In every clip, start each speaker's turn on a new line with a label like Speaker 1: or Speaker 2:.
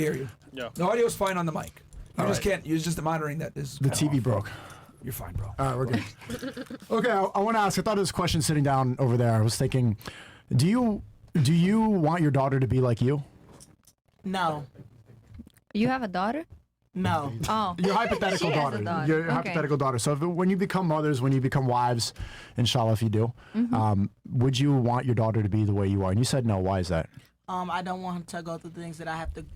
Speaker 1: hear you.
Speaker 2: Yeah.
Speaker 1: The audio's fine on the mic. You
Speaker 3: All
Speaker 1: just
Speaker 3: right.
Speaker 1: can't. You're just monitoring that. This is
Speaker 3: The
Speaker 1: kinda
Speaker 3: TV
Speaker 1: off.
Speaker 3: broke.
Speaker 1: You're fine, bro.
Speaker 3: All right, we're good. Okay, I want to ask. I thought of this question sitting down over there. I was thinking, do you want your daughter to be like you?
Speaker 4: No.
Speaker 5: You have a daughter?
Speaker 4: No.
Speaker 5: Oh.
Speaker 3: Your hypothetical
Speaker 5: She has
Speaker 3: daughter.
Speaker 5: a daughter.
Speaker 3: Your
Speaker 5: Okay.
Speaker 3: hypothetical daughter. So when you become mothers, when you become wives, inshallah, if you do, would you want your daughter to be the way you are? And you said no. Why is that?
Speaker 4: I don't want her to go through things that I have to.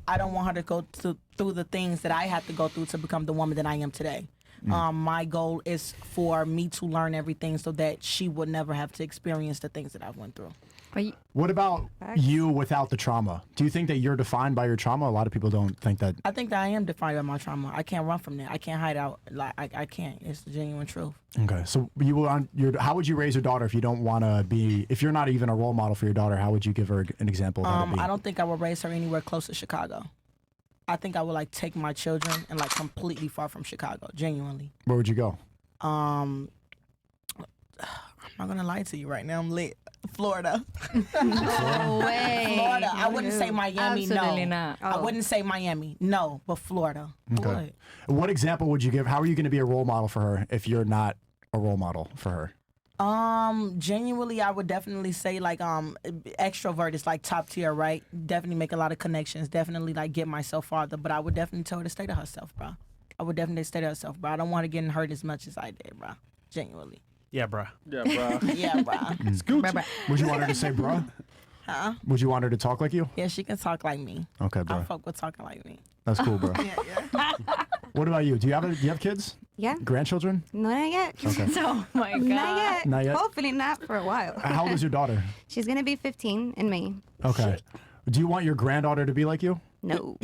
Speaker 4: I don't want her to go through the things that I have to go through to become the woman that I am today. My goal is for me to learn everything so that she would never have to experience the things that I've went through.
Speaker 5: But
Speaker 3: What about you without the trauma? Do you think that you're defined by your trauma? A lot of people don't think that.
Speaker 4: I think that I am defined by my trauma. I can't run from that. I can't hide out. Like I can't. It's the genuine truth.
Speaker 3: Okay, so you will how would you raise your daughter if you don't want to be, if you're not even a role model for your daughter? How would you give her an example of how to be?
Speaker 4: I don't think I would raise her anywhere close to Chicago. I think I would like take my children and like completely far from Chicago. Genuinely.
Speaker 3: Where would you go?
Speaker 4: I'm not gonna lie to you right now. I'm lit. Florida.
Speaker 5: no way.
Speaker 4: Florida. I wouldn't say Miami.
Speaker 5: Absolutely
Speaker 4: no.
Speaker 5: not.
Speaker 4: I wouldn't say Miami. No, but Florida. I
Speaker 3: Okay.
Speaker 4: would.
Speaker 3: What example would you give? How are you going to be a role model for her if you're not a role model for her?
Speaker 4: Genuinely, I would definitely say like extrovert is like top tier, right? Definitely make a lot of connections. Definitely like get myself farther. But I would definitely tell her to stay to herself, bro. I would definitely stay to herself, bro. I don't want her getting hurt as much as I did, bro. Genuinely.
Speaker 2: Yeah, bruh. Yeah, bruh.
Speaker 4: Yeah, bro.
Speaker 3: Would you want her to say bruh?
Speaker 4: Huh?
Speaker 3: Would you want her to talk like you?
Speaker 4: Yeah, she can talk like me.
Speaker 3: Okay,
Speaker 4: I
Speaker 3: bro.
Speaker 4: fuck with talking like me.
Speaker 3: That's cool, bro.
Speaker 4: Yeah, yeah.
Speaker 3: What about you? Do you have kids?
Speaker 6: Yeah.
Speaker 3: Grandchildren?
Speaker 6: No, not yet.
Speaker 3: Okay.
Speaker 5: Oh my God.
Speaker 6: Not yet.
Speaker 3: Not yet?
Speaker 6: Hopefully not for a while.
Speaker 3: How old is your daughter?
Speaker 6: She's going to be 15 in May.
Speaker 3: Okay. Do you want your granddaughter to be like you?
Speaker 6: No.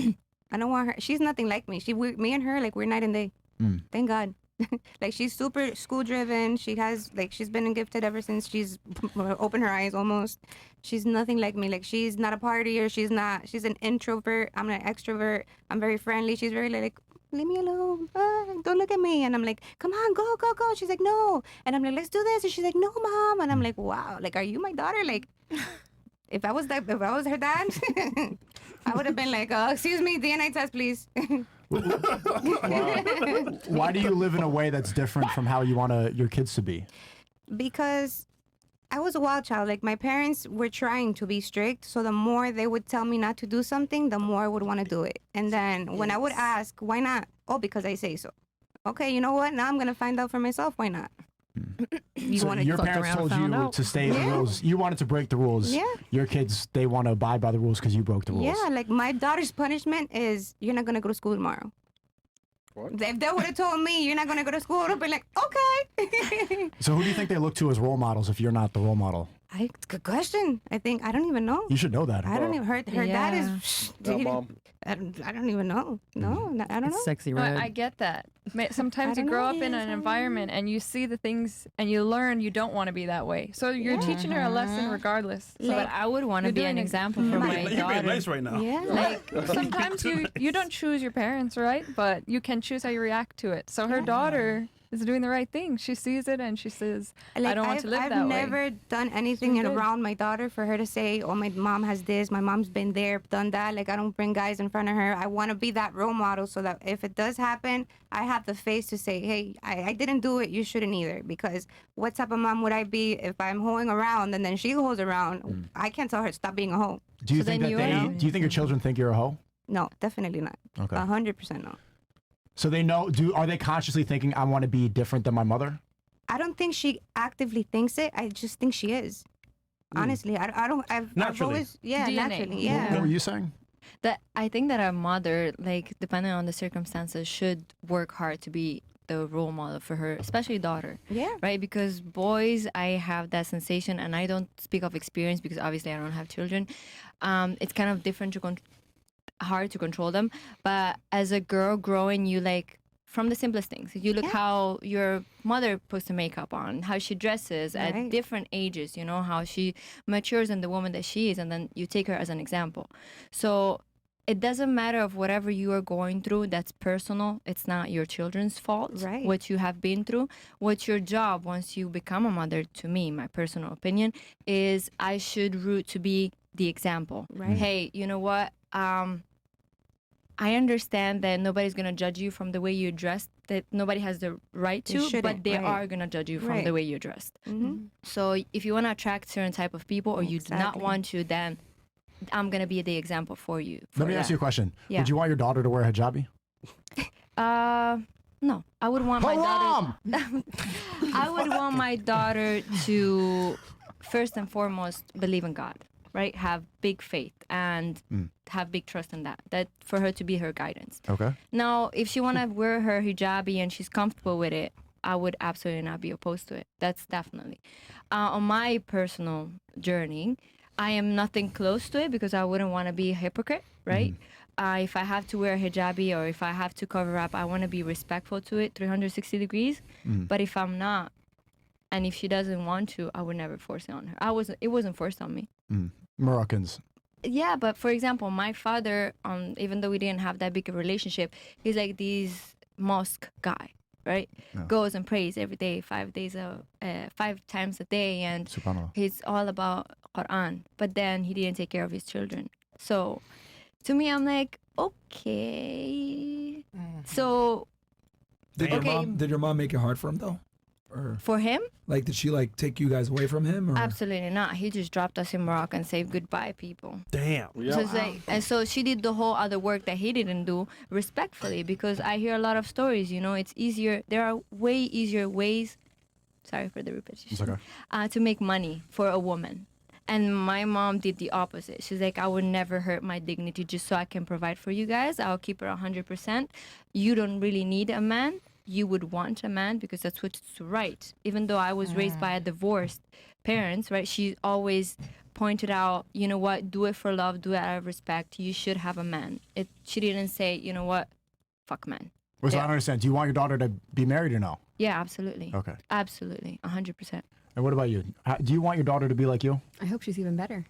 Speaker 6: I don't want her. She's nothing like me. Me and her, like, we're night and day. Thank God. Like, she's super school driven. She has, like, she's been gifted ever since she's opened her eyes almost. She's nothing like me. Like, she's not a partier. She's an introvert. I'm an extrovert. I'm very friendly. She's very like, leave me alone. Don't look at me. And I'm like, come on, go, go, go. She's like, no. And I'm like, let's do this. And she's like, no, mom. And I'm like, wow. Like, are you my daughter? Like, if I was her dad, I would have been like, excuse me, DNA test, please.
Speaker 3: Why do you live in a way that's different from how you want your kids to be?
Speaker 6: Because I was a wild child. Like, my parents were trying to be strict, so the more they would tell me not to do something, the more I would want to do it. And then when I would ask, why not? Oh, because I say so. Okay, you know what? Now I'm going to find out for myself. Why not?
Speaker 3: So your parents told you to stay in the rules. You wanted to break the rules.
Speaker 6: Yeah.
Speaker 3: Your kids, they want to abide by the rules because you broke the rules.
Speaker 6: Yeah, like, my daughter's punishment is you're not going to go to school tomorrow.
Speaker 2: What?
Speaker 6: If they would have told me you're not going to go to school, I'd be like, okay.
Speaker 3: So who do you think they look to as role models if you're not the role model?
Speaker 6: Good question. I don't even know.
Speaker 3: You should know that.
Speaker 6: I don't even. Her dad is.
Speaker 2: No, Mom.
Speaker 6: I don't even know. No, I don't know.
Speaker 7: Sexy
Speaker 5: No,
Speaker 7: red.
Speaker 5: I get that. Sometimes
Speaker 6: I
Speaker 5: you
Speaker 6: don't
Speaker 5: grow
Speaker 6: know.
Speaker 5: up in an environment and you see the things and you learn you don't want to be that way. So you're teaching her a lesson regardless. So
Speaker 6: Like,
Speaker 5: but I would want to you're be doing an it- example for
Speaker 2: You're
Speaker 5: my
Speaker 2: being
Speaker 5: daughter.
Speaker 2: nice right now.
Speaker 6: Yeah.
Speaker 5: Like sometimes you don't choose your parents, right? But you can choose how you react to it. So her daughter is doing the right thing. She sees it and she says, I don't want to live
Speaker 6: I've
Speaker 5: that way.
Speaker 6: never done anything
Speaker 5: She's good.
Speaker 6: around my daughter for her to say, oh, my mom has this, my mom's been there, done that. Like, I don't bring guys in front of her. I want to be that role model so that if it does happen, I have the face to say, hey, I didn't do it. You shouldn't either. Because what type of mom would I be if I'm hoeing around and then she hoes around? I can't tell her, stop being a hoe.
Speaker 3: Do you
Speaker 5: So
Speaker 3: think
Speaker 5: then
Speaker 3: that do you think your children think you're a hoe?
Speaker 6: No, definitely not.
Speaker 3: Okay.
Speaker 6: 100% no.
Speaker 3: So they know, are they consciously thinking, I want to be different than my mother?
Speaker 6: I don't think she actively thinks it. I just think she is. Honestly, I've
Speaker 2: Naturally.
Speaker 6: always, yeah,
Speaker 5: DNA.
Speaker 6: naturally, yeah.
Speaker 3: What were you saying?
Speaker 5: That I think that a mother, like depending on the circumstances, should work hard to be the role model for her, especially daughter.
Speaker 6: Yeah.
Speaker 5: Right? Because boys, I have that sensation, and I don't speak of experience because obviously I don't have children. It's kind of different hard to control them. But as a girl growing, you like from the simplest things. You look how your mother puts the makeup on, how she dresses at different ages, you know, how she matures in the woman that she is, and then you take her as an example. So it doesn't matter of whatever you are going through, that's personal. It's not your children's fault,
Speaker 6: Right.
Speaker 5: what you have been through. What's your job once you become a mother, to me, my personal opinion, is I should root to be the example.
Speaker 6: Right.
Speaker 5: Hey, you know what? I understand that nobody's gonna judge you from the way you dress. That nobody has the right
Speaker 6: They
Speaker 5: to,
Speaker 6: shouldn't,
Speaker 5: but they
Speaker 6: right.
Speaker 5: are gonna judge you from
Speaker 6: Right.
Speaker 5: the way you're dressed.
Speaker 6: Mm-hmm.
Speaker 5: So if you want to attract certain type of people, or you do not
Speaker 6: Exactly.
Speaker 5: want to, then I'm gonna be the example for you.
Speaker 3: Let me ask you a question.
Speaker 5: Yeah.
Speaker 3: Would you want your daughter to wear a hijabi?
Speaker 5: No, I would want my daughter.
Speaker 3: Haram!
Speaker 5: I would want my daughter to first and foremost believe in God, right? Have big faith and have big trust in that. That for her to be her guidance.
Speaker 3: Okay.
Speaker 5: Now, if she wanna wear her hijabi and she's comfortable with it, I would absolutely not be opposed to it. That's definitely. On my personal journey, I am nothing close to it because I wouldn't want to be a hypocrite, right? If I have to wear a hijabi or if I have to cover up, I want to be respectful to it 360 degrees. But if I'm not, and if she doesn't want to, I would never force it on her. It wasn't forced on me.
Speaker 3: Moroccans.
Speaker 5: Yeah, but for example, my father, even though we didn't have that big a relationship, he's like this mosque guy, right?
Speaker 3: Yeah.
Speaker 5: Goes and prays every day, 5 times a day, and
Speaker 3: Subhanallah.
Speaker 5: he's all about Quran. But then he didn't take care of his children. So to me, I'm like, okay. So
Speaker 1: Did your mom make it hard for him though? Or
Speaker 5: for him,
Speaker 1: like did she like take you guys away from him? Or?
Speaker 5: absolutely not. He just dropped us in Morocco and said goodbye, people.
Speaker 2: Damn.
Speaker 5: So it's like, and so she did the whole other work that he didn't do respectfully, because I hear a lot of stories, it's easier. There are way easier ways, sorry for the repetition,
Speaker 3: It's okay.
Speaker 5: to make money for a woman. And my mom did the opposite. She's like, I would never hurt my dignity just so I can provide for you guys. I'll keep her 100%. You don't really need a man. You would want a man because that's what's right. Even though I was raised by a divorced parents, right? She always pointed out, you know what, do it for love, do it out of respect. You should have a man. She didn't say, you know what, fuck men.
Speaker 3: So I
Speaker 5: Yeah.
Speaker 3: don't understand. Do you want your daughter to be married or no?
Speaker 5: Yeah, absolutely.
Speaker 3: Okay.
Speaker 5: Absolutely, 100%.
Speaker 3: And what about you? Do you want your daughter to be like you?
Speaker 7: I hope she's even better.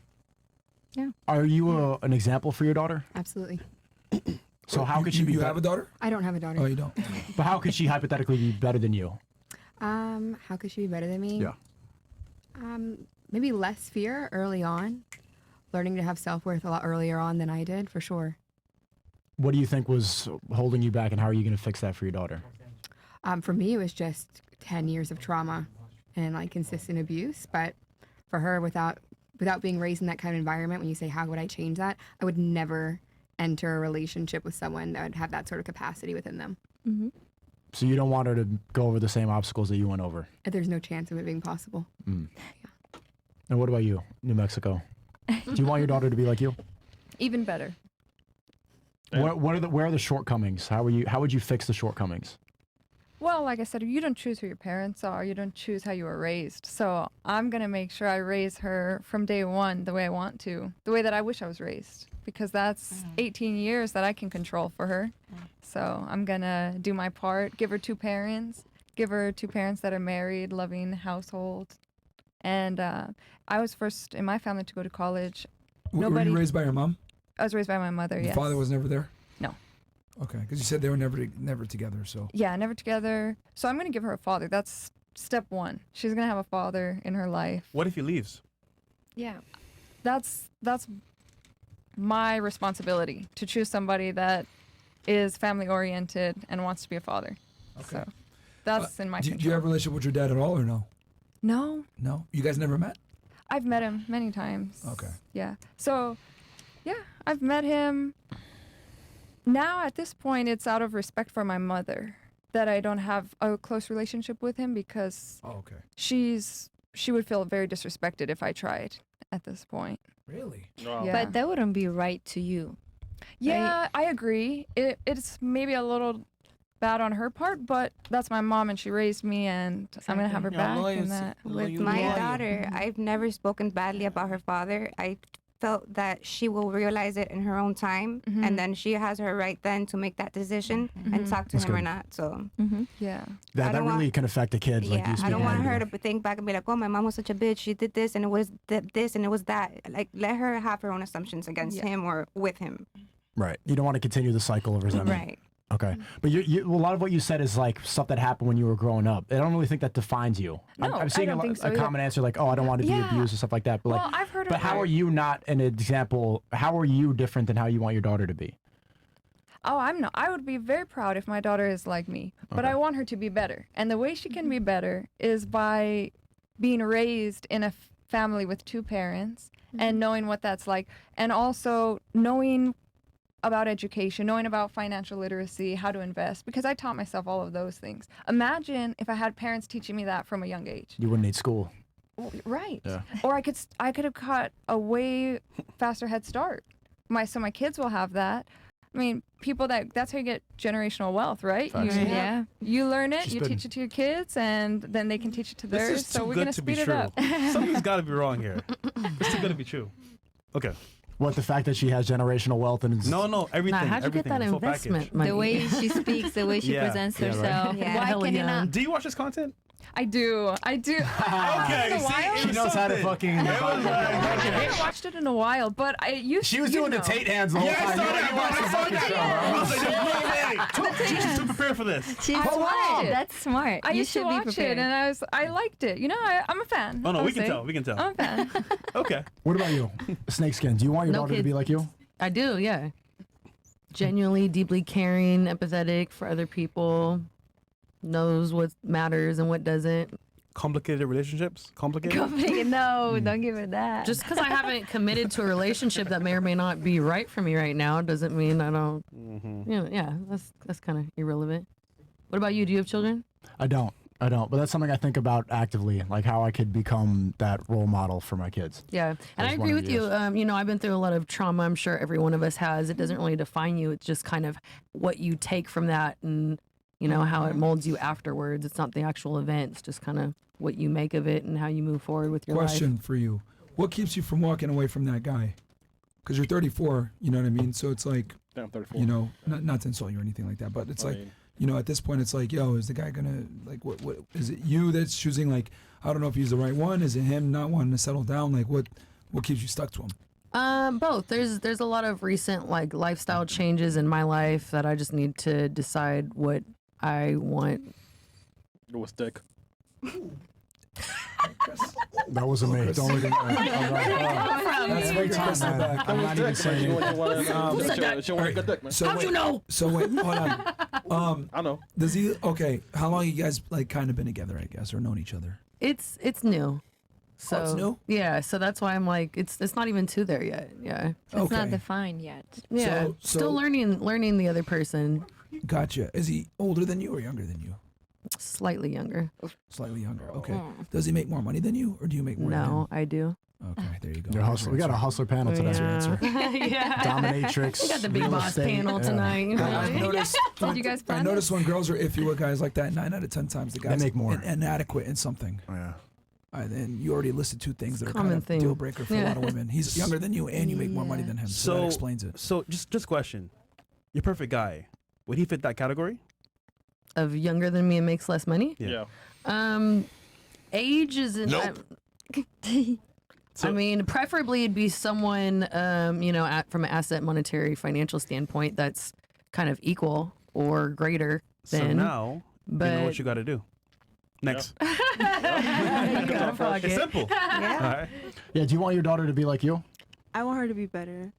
Speaker 3: Are you an example for your daughter?
Speaker 7: Absolutely.
Speaker 3: So how could she be
Speaker 1: You
Speaker 3: better?
Speaker 1: have a daughter?
Speaker 7: I don't have a daughter.
Speaker 1: Oh, you don't.
Speaker 3: But how could she hypothetically be better than you?
Speaker 7: How could she be better than me?
Speaker 3: Yeah.
Speaker 7: Maybe less fear early on. Learning to have self-worth a lot earlier on than I did, for sure.
Speaker 3: What do you think was holding you back, and how are you going to fix that for your daughter?
Speaker 7: For me, it was just 10 years of trauma and like consistent abuse. But for her, without being raised in that kind of environment, when you say, how would I change that? I would never enter a relationship with someone that would have that sort of capacity within them.
Speaker 3: So you don't want her to go over the same obstacles that you went over?
Speaker 7: There's no chance of it being possible.
Speaker 3: And what about you, New Mexico? Do you want your daughter to be like you?
Speaker 8: Even better.
Speaker 3: Where are the shortcomings? How would you fix the shortcomings?
Speaker 8: Well, like I said, you don't choose who your parents are. You don't choose how you were raised. So I'm going to make sure I raise her from day one the way I want to, the way that I wish I was raised, because that's 18 years that I can control for her. So I'm going to do my part, give her two parents that are married, loving household. And I was first in my family to go to college.
Speaker 1: Were you raised by your mom?
Speaker 8: I was raised by my mother,
Speaker 1: Your
Speaker 8: yes.
Speaker 1: father was never there?
Speaker 8: No.
Speaker 1: Okay, because you said they were never together, so.
Speaker 8: Yeah, never together. So I'm going to give her a father. That's step one. She's going to have a father in her life.
Speaker 2: What if he leaves?
Speaker 5: Yeah.
Speaker 8: That's my responsibility to choose somebody that is family oriented and wants to be a father.
Speaker 1: Okay.
Speaker 8: So that's in my
Speaker 1: Do
Speaker 8: control.
Speaker 1: you have a relationship with your dad at all, or no?
Speaker 8: No,
Speaker 1: No? You guys never met?
Speaker 8: I've met him many times.
Speaker 1: Okay.
Speaker 8: Yeah. So, yeah, I've met him. Now at this point, it's out of respect for my mother that I don't have a close relationship with him, because
Speaker 1: Oh, okay.
Speaker 8: she would feel very disrespected if I tried at this point.
Speaker 1: Really?
Speaker 2: Wow.
Speaker 8: Yeah.
Speaker 5: But that wouldn't be right to you.
Speaker 8: Yeah, I agree. It's maybe a little bad on her part, but that's my mom and she raised me, and I'm gonna have her
Speaker 4: Exactly.
Speaker 8: back
Speaker 4: Loyalty.
Speaker 8: in that.
Speaker 4: Loyalty.
Speaker 8: With
Speaker 6: My
Speaker 4: Yeah.
Speaker 6: daughter, I've never spoken badly about her father. I felt that she will realize it in her own time, and then she has her right then to make that decision and talk to
Speaker 3: That's
Speaker 6: him or
Speaker 3: good.
Speaker 6: not. So
Speaker 8: Yeah.
Speaker 3: That
Speaker 6: don't
Speaker 3: really
Speaker 6: want-
Speaker 3: can affect the kids. Like
Speaker 6: yeah,
Speaker 3: you
Speaker 6: I
Speaker 3: speaking
Speaker 6: don't want
Speaker 3: into
Speaker 6: her
Speaker 3: them.
Speaker 6: to think back and be like, "Oh, my mom was such a bitch. She did this, and it was this, and it was that." Like, let her have her own assumptions against
Speaker 8: Yeah.
Speaker 6: him or with him.
Speaker 3: Right. You don't want to continue the cycle of resentment.
Speaker 6: Right.
Speaker 3: Okay. But a lot of what you said is like stuff that happened when you were growing up. I don't really think that defines you.
Speaker 8: No,
Speaker 3: I'm seeing
Speaker 8: I don't think so
Speaker 3: a
Speaker 8: either.
Speaker 3: common answer like, oh, I don't want to be
Speaker 8: Yeah.
Speaker 3: abused and stuff like that. But
Speaker 8: Well,
Speaker 3: like,
Speaker 8: I've heard
Speaker 3: but
Speaker 8: of
Speaker 3: how
Speaker 8: her.
Speaker 3: are you not an example? How are you different than how you want your daughter to be?
Speaker 8: I would be very proud if my daughter is like me, but I want her to be better. And the way she can be better is by being raised in a family with 2 parents and knowing what that's like, and also knowing about education, knowing about financial literacy, how to invest, because I taught myself all of those things. Imagine if I had parents teaching me that from a young age.
Speaker 3: You wouldn't need school.
Speaker 8: Right.
Speaker 3: Yeah.
Speaker 8: Or I could have caught a way faster head start. So my kids will have that. I mean, that's how you get generational wealth, right?
Speaker 5: Yeah.
Speaker 8: You learn it,
Speaker 3: She's
Speaker 8: you
Speaker 3: been-
Speaker 8: teach it to your kids, and then they can teach it to
Speaker 2: This
Speaker 8: theirs.
Speaker 2: is
Speaker 8: So
Speaker 2: too
Speaker 8: we're
Speaker 2: good
Speaker 8: gonna
Speaker 2: to be
Speaker 8: speed it
Speaker 2: true.
Speaker 8: up.
Speaker 2: Something's got to be wrong here. It's too good to be true. Okay.
Speaker 3: What, the fact that she has generational wealth and is
Speaker 2: No, everything.
Speaker 9: Now, how'd you get
Speaker 2: everything,
Speaker 9: that
Speaker 2: the full
Speaker 9: investment
Speaker 2: package.
Speaker 9: money?
Speaker 5: The way she speaks, the way she
Speaker 2: Yeah.
Speaker 5: presents
Speaker 3: Yeah, right.
Speaker 5: herself.
Speaker 6: Yeah.
Speaker 5: Why
Speaker 9: Hell
Speaker 5: can
Speaker 9: yeah.
Speaker 5: you not?
Speaker 2: Do you watch this content?
Speaker 8: I do.
Speaker 2: Okay,
Speaker 8: It's been a
Speaker 2: see,
Speaker 8: while.
Speaker 2: it
Speaker 3: she
Speaker 2: was
Speaker 3: knows how to
Speaker 2: something.
Speaker 3: fucking.
Speaker 8: I haven't watched it in a while, but I used.
Speaker 3: She was doing the Tate hands the whole
Speaker 2: Yeah, I
Speaker 3: time.
Speaker 2: saw
Speaker 3: You
Speaker 2: that.
Speaker 3: watched the
Speaker 2: I saw
Speaker 3: fucking
Speaker 2: that.
Speaker 3: show,
Speaker 2: I
Speaker 3: huh?
Speaker 2: was like, no way. She's too prepared for this.
Speaker 5: She's
Speaker 8: I
Speaker 5: smart.
Speaker 8: watched it.
Speaker 5: That's smart.
Speaker 8: I
Speaker 5: you
Speaker 8: used to
Speaker 5: should be
Speaker 8: watch
Speaker 5: prepared.
Speaker 8: it, and I liked it. You know, I'm a fan.
Speaker 2: Oh no,
Speaker 8: I
Speaker 2: we
Speaker 8: would
Speaker 2: can
Speaker 8: say.
Speaker 2: tell. We can tell.
Speaker 8: I'm a fan.
Speaker 2: Okay.
Speaker 3: What about you, Snakeskin? Do you want your
Speaker 9: No
Speaker 3: daughter to
Speaker 9: kid.
Speaker 3: be like you?
Speaker 9: I do, yeah. Genuinely, deeply caring, empathetic for other people, knows what matters and what doesn't.
Speaker 2: Complicated relationships? Complicated?
Speaker 5: No, don't give her that.
Speaker 9: Just because I haven't committed to a relationship that may or may not be right for me right now doesn't mean I don't. Yeah, that's kind of irrelevant. What about you? Do you have children?
Speaker 3: I don't. But that's something I think about actively, like how I could become that role model for my kids.
Speaker 9: Yeah, and I
Speaker 3: As
Speaker 9: agree
Speaker 3: one of
Speaker 9: with you.
Speaker 3: yours.
Speaker 9: You know, I've been through a lot of trauma. I'm sure every one of us has. It doesn't really define you. It's just kind of what you take from that, and you know how it molds you afterwards. It's not the actual event. It's just kind of what you make of it and how you move forward with your
Speaker 1: Question
Speaker 9: life.
Speaker 1: for you: what keeps you from walking away from that guy? Because you're 34. You know what I mean. So it's like,
Speaker 2: Damn, 34.
Speaker 1: you know, not to insult you or anything like that, but it's
Speaker 2: I
Speaker 1: like,
Speaker 2: mean-
Speaker 1: you know, at this point, it's like, yo, is the guy gonna like what is it you that's choosing? Like, I don't know if he's the right one. Is it him not wanting to settle down? Like, what keeps you stuck to him?
Speaker 9: Both. There's a lot of recent like lifestyle changes in my life that I just need to decide what I want.
Speaker 2: It was thick.
Speaker 3: That wasn't me. Don't look at me. That's big time, man. I'm not even saying it.
Speaker 2: She wanted good dick, man.
Speaker 1: So how'd you know? So wait, hold on.
Speaker 2: I know.
Speaker 1: Does he? Okay, how long you guys like kind of been together? I guess or known each other?
Speaker 9: It's new. So
Speaker 1: it's new?
Speaker 9: Yeah, so that's why I'm like it's not even to there yet. Yeah.
Speaker 5: It's not
Speaker 1: Okay.
Speaker 5: defined yet.
Speaker 9: Yeah.
Speaker 1: So-
Speaker 9: Still learning the other person.
Speaker 1: Gotcha. Is he older than you or younger than you?
Speaker 9: Slightly younger.
Speaker 1: Slightly younger. Okay. Does he make more money than you, or do you make more?
Speaker 9: No, I do.
Speaker 1: Than him? Okay, there you go.
Speaker 3: You're a hustler. We got a hustler panel today.
Speaker 9: Yeah.
Speaker 3: Dominatrix.
Speaker 9: We got the big
Speaker 3: real
Speaker 9: boss
Speaker 3: estate,
Speaker 9: panel
Speaker 3: yeah.
Speaker 9: tonight. You know?
Speaker 1: I've noticed.
Speaker 8: Did you guys
Speaker 1: I
Speaker 8: plan
Speaker 1: noticed when girls are iffy with guys like that, 9 out of 10 times the guys
Speaker 3: make more.
Speaker 1: inadequate in something.
Speaker 3: Oh, yeah.
Speaker 1: And you already listed 2 things that are kind
Speaker 9: Common
Speaker 1: of
Speaker 9: thing.
Speaker 1: deal breaker for a
Speaker 9: Yeah.
Speaker 1: lot of women. He's younger than you, and you make more money than him. So, that
Speaker 2: So
Speaker 1: explains it.
Speaker 2: So just question. Your perfect guy. Would he fit that category?
Speaker 9: Of younger than me and makes less money.
Speaker 2: Yeah.
Speaker 9: Age is
Speaker 2: Nope.
Speaker 9: I mean, preferably it'd be someone, you know, from an asset, monetary, financial standpoint that's kind of equal or greater
Speaker 2: So
Speaker 9: than.
Speaker 2: now
Speaker 9: but
Speaker 2: you know what you got to do. Next.
Speaker 9: you gotta fuck
Speaker 2: It's
Speaker 9: it.
Speaker 2: simple. All right.
Speaker 3: Yeah, do you want your daughter to be like you?
Speaker 10: I want her to be better.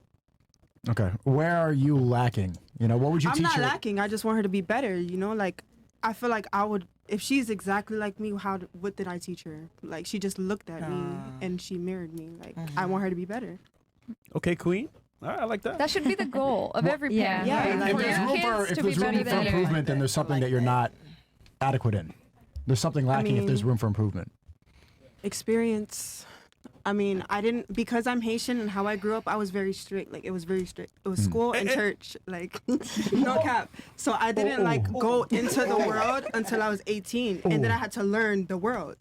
Speaker 3: Okay. Where are you lacking? You know, what would you
Speaker 10: I'm
Speaker 3: teach
Speaker 10: not
Speaker 3: her?
Speaker 10: lacking. I just want her to be better. You know, like I feel like I would if she's exactly like me. What did I teach her? Like she just looked at me and she mirrored me. Like I want her to be better.
Speaker 2: Okay, Queen. All right, I like that.
Speaker 8: That should be the goal of every
Speaker 5: Yeah.
Speaker 8: parent.
Speaker 10: Yeah,
Speaker 8: right?
Speaker 10: like-
Speaker 3: If
Speaker 8: For
Speaker 3: there's
Speaker 8: your
Speaker 3: room for,
Speaker 8: kids
Speaker 3: if
Speaker 8: to
Speaker 3: there's
Speaker 8: be
Speaker 3: room
Speaker 8: better
Speaker 3: for
Speaker 8: than you.
Speaker 3: improvement, then there's something that you're not adequate in. There's something lacking if there's
Speaker 10: mean-
Speaker 3: room for improvement.
Speaker 10: Experience. I mean, I didn't because I'm Haitian and how I grew up. I was very strict. Like it was very strict. It was school and church. Like no cap. So I didn't like go into the world until I was 18, and then I had to learn the world.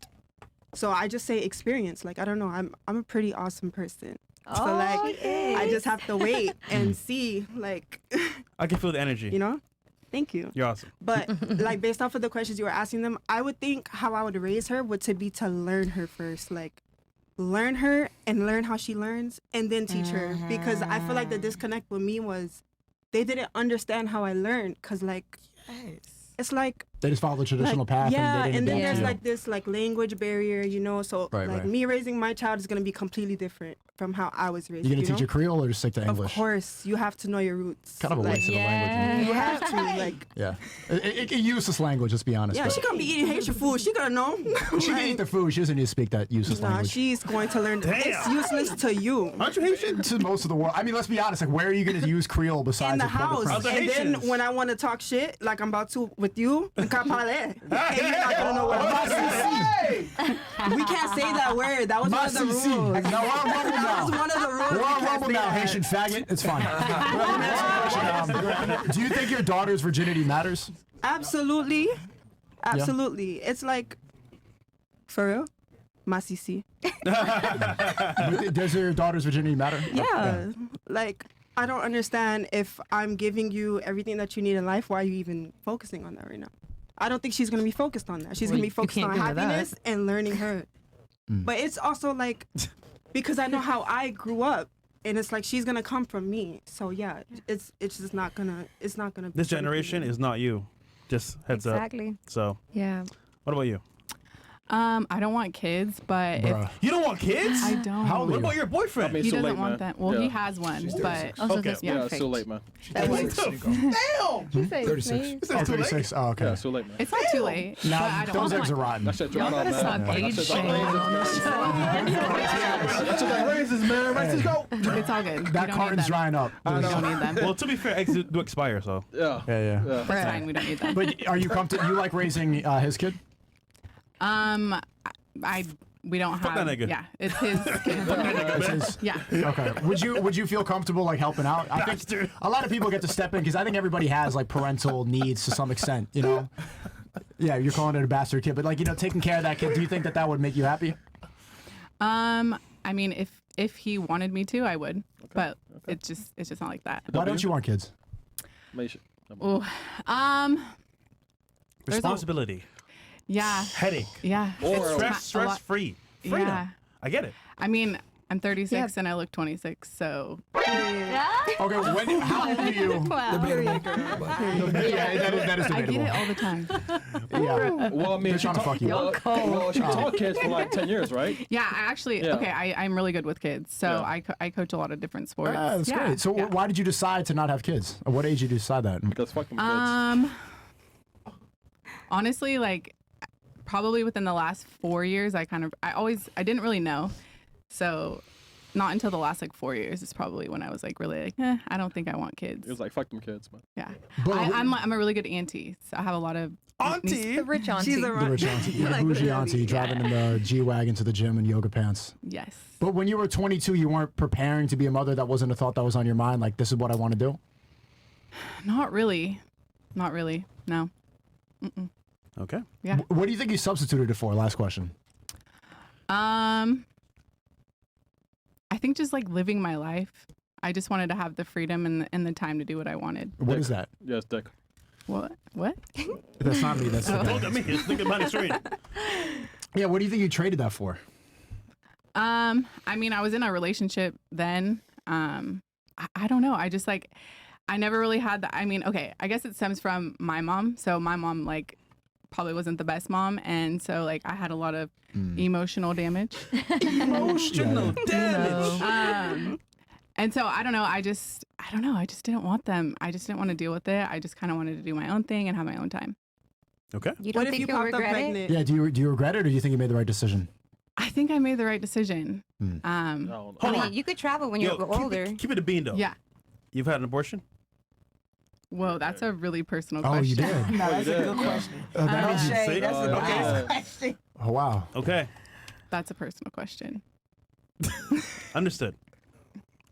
Speaker 10: So I just say experience. Like I don't know. I'm a pretty awesome person. So like I just have to wait and see. Like
Speaker 2: I can feel the energy.
Speaker 10: you know. Thank you.
Speaker 2: You're awesome.
Speaker 10: But like based off of the questions you were asking them, I would think how I would raise her would to be to learn her first, like learn her and learn how she learns and then teach her, because I feel like the disconnect with me was they didn't understand how I learned, because like it's like
Speaker 3: They just follow the traditional path.
Speaker 10: Yeah,
Speaker 3: and,
Speaker 10: and then
Speaker 3: they didn't
Speaker 10: there's
Speaker 3: adapt
Speaker 10: like this like language barrier, you know. So
Speaker 3: Right,
Speaker 10: like
Speaker 3: right.
Speaker 10: me raising my child is gonna be completely different from how I was raised.
Speaker 3: You gonna
Speaker 10: you
Speaker 3: teach
Speaker 10: know?
Speaker 3: your Creole or just stick to
Speaker 10: Of
Speaker 3: English?
Speaker 10: course, you have to know your roots.
Speaker 3: Kind of a
Speaker 10: like,
Speaker 3: waste of a language.
Speaker 10: You have to like.
Speaker 3: Yeah, it useless language. Let's be honest.
Speaker 10: Yeah,
Speaker 3: but
Speaker 10: she gonna be eating Haitian food. She gonna know.
Speaker 3: she can eat the food. She doesn't need to speak that useless
Speaker 10: Nah,
Speaker 3: language.
Speaker 10: she's going to learn. It's useless to you.
Speaker 2: Aren't you Haitian?
Speaker 3: To most of the world. I mean, let's be honest. Like, where are you gonna use Creole besides
Speaker 10: In the
Speaker 3: with brother
Speaker 10: house,
Speaker 3: friends?
Speaker 2: Other
Speaker 10: and then
Speaker 2: Haitians.
Speaker 10: when I want to talk shit, like I'm about to with you, and you're not gonna know what I'm saying. We can't say that word. That was one of the rules.
Speaker 3: No, we're on Rumble
Speaker 10: That
Speaker 3: now.
Speaker 10: was one of the rules.
Speaker 3: We're
Speaker 10: We
Speaker 3: on
Speaker 10: can't
Speaker 3: Rumble
Speaker 10: say
Speaker 3: now,
Speaker 10: that.
Speaker 3: Haitian faggot. It's fine. Let me ask you a question. Do you think your daughter's virginity matters?
Speaker 10: Absolutely, absolutely. It's like, for real, Masisi.
Speaker 3: Does your daughter's virginity matter?
Speaker 10: Yeah, like I don't understand if I'm giving you everything that you need in life. Why are you even focusing on that right now? I don't think she's gonna be focused on that. She's
Speaker 9: Well,
Speaker 10: gonna be
Speaker 9: you
Speaker 10: focused
Speaker 9: can't
Speaker 10: on
Speaker 9: give her that.
Speaker 10: happiness and learning her. But it's also like because I know how I grew up, and it's like she's gonna come from me. So yeah, it's just not gonna be
Speaker 2: This generation is not you. Just heads
Speaker 6: Exactly.
Speaker 2: up. So,
Speaker 5: Yeah.
Speaker 2: what about you?
Speaker 11: I don't want kids, but if
Speaker 3: Bruh.
Speaker 2: You don't want kids?
Speaker 11: I don't.
Speaker 3: How old
Speaker 2: What
Speaker 3: are you?
Speaker 2: about your boyfriend?
Speaker 12: I mean,
Speaker 11: He
Speaker 12: it's too
Speaker 11: doesn't
Speaker 12: late,
Speaker 11: want
Speaker 12: man.
Speaker 11: that. Well, he
Speaker 12: Yeah.
Speaker 11: has one,
Speaker 1: She's
Speaker 11: but
Speaker 1: 36.
Speaker 5: Also,
Speaker 2: Okay.
Speaker 5: that's
Speaker 12: Yeah, it's
Speaker 5: perfect.
Speaker 12: too late, man.
Speaker 5: That
Speaker 2: What
Speaker 5: works.
Speaker 2: the Damn!
Speaker 1: 36.
Speaker 3: Oh, 36? Oh, okay.
Speaker 12: Yeah, it's too late, man.
Speaker 11: it's not too late. but
Speaker 3: Now,
Speaker 11: I don't
Speaker 3: those
Speaker 11: want
Speaker 3: eggs are rotten.
Speaker 12: That shit
Speaker 9: Y'all
Speaker 12: dropped
Speaker 9: gotta
Speaker 12: out,
Speaker 9: stop
Speaker 12: man.
Speaker 9: age
Speaker 12: That shit
Speaker 9: shaming
Speaker 12: dropped out.
Speaker 9: on this show.
Speaker 12: That's what that raises, man. Right, let's go.
Speaker 11: It's all good. We
Speaker 3: That
Speaker 11: don't
Speaker 3: carton's
Speaker 11: need them.
Speaker 3: drying up.
Speaker 11: We don't need them.
Speaker 2: Well, to be fair, eggs do expire, so.
Speaker 12: Yeah.
Speaker 3: Yeah.
Speaker 11: That's fine. We don't need them.
Speaker 3: But are you comfortable? You like raising his kid?
Speaker 11: We don't
Speaker 2: Fuck
Speaker 11: have.
Speaker 2: that nigga.
Speaker 11: Yeah, it's his kid.
Speaker 3: It's his-
Speaker 11: Yeah.
Speaker 3: Okay. Would you feel comfortable like helping out? I think
Speaker 2: Bastard.
Speaker 3: a lot of people get to step in because I think everybody has like parental needs to some extent. You know. Yeah, you're calling it a bastard kid, but like taking care of that kid. Do you think that would make you happy?
Speaker 11: I mean, if he wanted me to, I would. But it's just not like that.
Speaker 3: Why don't you want kids?
Speaker 11: Ooh.
Speaker 2: Responsibility.
Speaker 11: Yeah.
Speaker 2: Headache.
Speaker 11: Yeah.
Speaker 12: Or
Speaker 2: Stress free. Freedom.
Speaker 11: Yeah.
Speaker 2: I get it.
Speaker 11: I mean, I'm 36 and I look 26, so.
Speaker 3: Okay. How old are you?
Speaker 1: Debatable.
Speaker 3: Yeah, that is
Speaker 11: I
Speaker 3: debatable.
Speaker 11: get it all the time.
Speaker 3: Yeah.
Speaker 12: Well, I mean,
Speaker 3: They're trying to fuck you.
Speaker 12: Well, she taught kids for like 10 years, right?
Speaker 11: Yeah, I actually,
Speaker 12: Yeah.
Speaker 11: okay, I'm really good with kids. So
Speaker 12: Yeah.
Speaker 11: I coach a lot of different sports.
Speaker 3: Ah, that's
Speaker 11: yeah,
Speaker 3: great. So
Speaker 11: yeah.
Speaker 3: why did you decide to not have kids? At what age did you decide that?
Speaker 12: Because fucking kids.
Speaker 11: Honestly, like probably within the last 4 years, I didn't really know. So not until the last like 4 years is probably when I was like really like, I don't think I want kids.
Speaker 12: It was like, fuck them kids, man.
Speaker 11: Yeah.
Speaker 3: But-
Speaker 11: I'm a really good auntie. So I have a lot of
Speaker 2: Auntie?
Speaker 9: The rich auntie.
Speaker 10: She's a
Speaker 3: The rich auntie, the bougie auntie driving in the G-Wagon to the gym in yoga pants.
Speaker 11: Yes.
Speaker 3: But when you were 22, you weren't preparing to be a mother. That wasn't a thought that was on your mind. Like, this is what I want to do.
Speaker 11: Not really. No.
Speaker 2: Okay.
Speaker 11: Yeah.
Speaker 3: What do you think you substituted it for? Last question.
Speaker 11: I think just like living my life. I just wanted to have the freedom and the time to do what I wanted.
Speaker 3: What is that?
Speaker 12: Yes, dick.
Speaker 11: What? What?
Speaker 3: That's not me. That's
Speaker 11: Oh.
Speaker 2: Look at me. Just think about it straight.
Speaker 3: Yeah. What do you think you traded that for?
Speaker 11: I mean, I was in a relationship then. I don't know. I just like, I never really had that. I mean, okay, I guess it stems from my mom. So my mom like probably wasn't the best mom, and so like I had a lot of emotional damage.
Speaker 2: Emotional damage.
Speaker 11: And so I don't know. I don't know. I just didn't want them. I just didn't want to deal with it. I just kind of wanted to do my own thing and have my own time.
Speaker 2: Okay.
Speaker 6: You don't
Speaker 10: What if
Speaker 6: think
Speaker 10: you
Speaker 6: you'll
Speaker 10: popped up
Speaker 6: regret it?
Speaker 10: pregnant?
Speaker 3: Yeah. Do you regret it, or do you think you made the right decision?
Speaker 11: I think I made the right decision.
Speaker 12: I don't know.
Speaker 6: I mean, you could travel when you're older.
Speaker 2: Keep it a bean, though.
Speaker 11: Yeah.
Speaker 2: You've had an abortion?
Speaker 11: Whoa, that's a really personal
Speaker 3: Oh,
Speaker 11: question.
Speaker 3: you did.
Speaker 10: No, that's a
Speaker 12: did.
Speaker 10: good question.
Speaker 3: That means you-
Speaker 10: Shay, that's a
Speaker 2: Okay.
Speaker 10: good question.
Speaker 3: Oh wow.
Speaker 2: Okay.
Speaker 11: That's a personal question.
Speaker 2: Understood.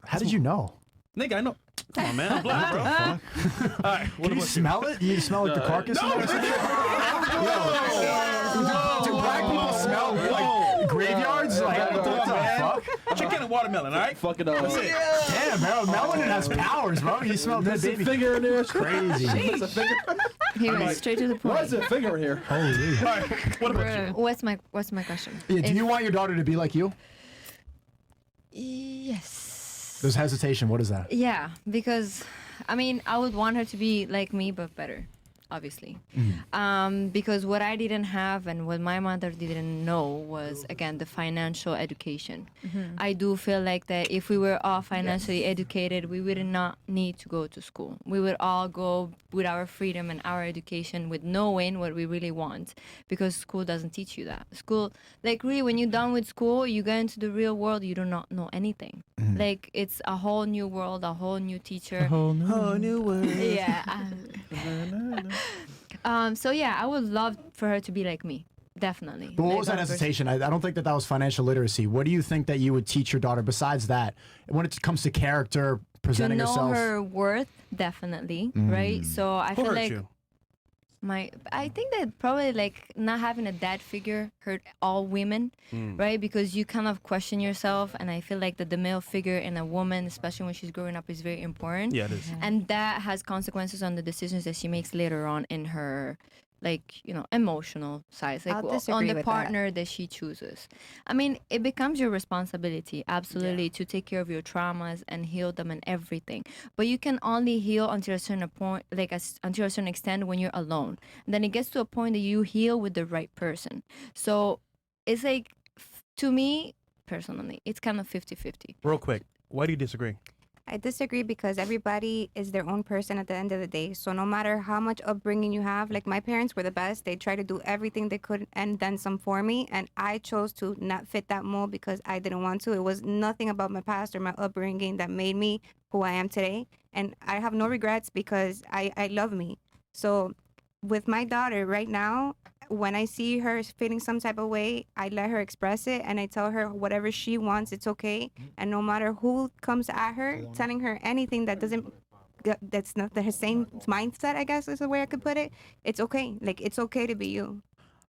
Speaker 3: How did you know?
Speaker 2: Nigga, I know. Come on, man. I'm black, bro. All right. What
Speaker 3: Can you
Speaker 2: about
Speaker 3: smell it? You smell like the carcass?
Speaker 2: No,
Speaker 3: Do black people smell like graveyards? Like, what the fuck?
Speaker 2: Chicken and watermelon, all right?
Speaker 12: Fucking
Speaker 2: That's it.
Speaker 3: Damn, bro. Melanin has powers, bro. You smell dead
Speaker 12: There's a
Speaker 3: baby.
Speaker 12: finger in there.
Speaker 3: Crazy.
Speaker 12: There's a finger.
Speaker 5: He went straight to the
Speaker 12: Why is
Speaker 5: point.
Speaker 12: there a finger in here?
Speaker 3: Holy.
Speaker 2: All right. What about you?
Speaker 5: What's my question?
Speaker 3: Yeah, do you want your daughter to be like you?
Speaker 5: Yes.
Speaker 3: There's hesitation. What is that?
Speaker 5: Yeah, because I mean, I would want her to be like me, but better. obviously. Because what I didn't have and what my mother didn't know was, again, the financial education. I do feel like that if we were all financially educated, we would not need to go to school. We would all go with our freedom and our education with knowing what we really want, because school doesn't teach you that. School, like, really, when you're done with school, you go into the real world, you do not know anything. Like, it's a whole new world, a whole new teacher.
Speaker 2: Whole new world.
Speaker 5: Yeah. So yeah, I would love for her to be like me. Definitely.
Speaker 3: But what
Speaker 5: Like,
Speaker 3: was that
Speaker 5: 100%.
Speaker 3: hesitation? I don't think that was financial literacy. What do you think that you would teach your daughter besides that? When it comes to character,
Speaker 5: To
Speaker 3: presenting
Speaker 5: know
Speaker 3: yourself?
Speaker 5: her worth, definitely, right? So I
Speaker 2: Who
Speaker 5: feel
Speaker 2: hurt
Speaker 5: like
Speaker 2: you?
Speaker 5: I think that probably like not having a dad figure hurt all women, right? Because you kind of question yourself, and I feel like that the male figure in a woman, especially when she's growing up, is very important.
Speaker 2: Yeah, it is.
Speaker 5: And that has consequences on the decisions that she makes later on in her, like, you know, emotional side, like
Speaker 6: I'll
Speaker 5: on
Speaker 6: disagree
Speaker 5: the
Speaker 6: with that.
Speaker 5: partner that she chooses. I mean, it becomes your responsibility, absolutely, to take care of your traumas and heal them and everything. But you can only heal until a certain point, like until a certain extent when you're alone. And then it gets to a point that you heal with the right person. So it's like, to me, personally, it's kind of 50-50.
Speaker 2: Real quick, why do you disagree?
Speaker 6: I disagree because everybody is their own person at the end of the day. So no matter how much upbringing you have, like my parents were the best. They tried to do everything they could and then some for me. And I chose to not fit that mold because I didn't want to. It was nothing about my past or my upbringing that made me who I am today. And I have no regrets because I love me. So with my daughter right now, when I see her feeling some type of way, I let her express it and I tell her whatever she wants, it's okay. And no matter who comes at her, telling her anything that that's not the same mindset, I guess is the way I could put it, it's okay. Like, it's okay to be you.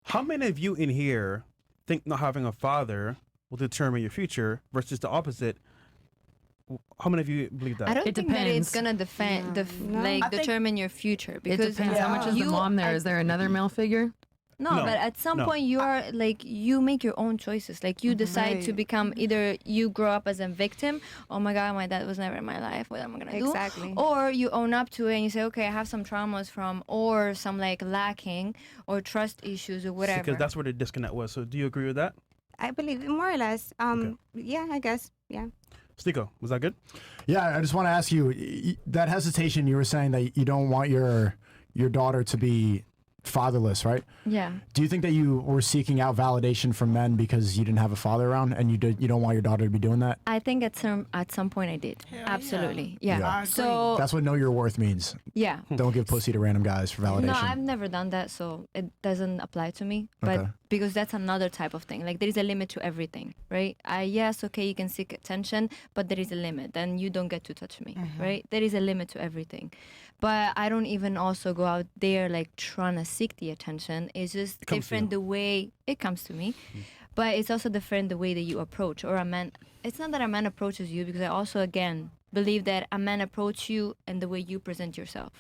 Speaker 2: How many of you in here think not having a father will determine your future versus the opposite? How many of you believe that?
Speaker 5: I don't
Speaker 9: It
Speaker 5: think that it's
Speaker 9: depends.
Speaker 5: gonna defend,
Speaker 6: No.
Speaker 5: like,
Speaker 4: I think-
Speaker 5: determine your future,
Speaker 9: It
Speaker 5: because
Speaker 9: depends. How much is the
Speaker 5: you-
Speaker 9: mom there?
Speaker 5: I-
Speaker 9: Is there another male figure?
Speaker 5: No,
Speaker 2: No,
Speaker 5: but at some
Speaker 2: no.
Speaker 5: point you are like, you make your own choices. Like, you decide to
Speaker 10: Right.
Speaker 5: become, either you grow up as a victim, oh my god, my dad was never in my life, what am I gonna do?
Speaker 6: Exactly.
Speaker 5: Or you own up to it and you say, okay, I have some traumas from, or some like lacking or trust issues or whatever.
Speaker 2: Because that's where the disconnect was. So do you agree with that?
Speaker 6: I believe it more or less. Yeah, I guess. Yeah.
Speaker 2: Stico, was that good?
Speaker 3: Yeah, I just want to ask you that hesitation. You were saying that you don't want your daughter to be fatherless, right?
Speaker 5: Yeah.
Speaker 3: Do you think that you were seeking out validation from men because you didn't have a father around, and you don't want your daughter to be doing that?
Speaker 5: I think at some point I did. Absolutely. Yeah.
Speaker 3: Yeah.
Speaker 4: I agree.
Speaker 5: So
Speaker 3: That's what know your worth means.
Speaker 5: yeah.
Speaker 3: Don't give pussy to random guys for validation.
Speaker 5: No, I've never done that, so it doesn't apply to me. But
Speaker 3: Okay.
Speaker 5: because that's another type of thing. Like, there is a limit to everything, right? Yes, okay, you can seek attention, but there is a limit. Then you don't get to touch me, right? There is a limit to everything. But I don't even also go out there like trying to seek the attention. It's just
Speaker 2: comes to
Speaker 5: different
Speaker 2: you.
Speaker 5: the way it comes to me. But it's also different the way that you approach, or a man. It's not that a man approaches you, because I also, again, believe that a man approach you and the way you present yourself.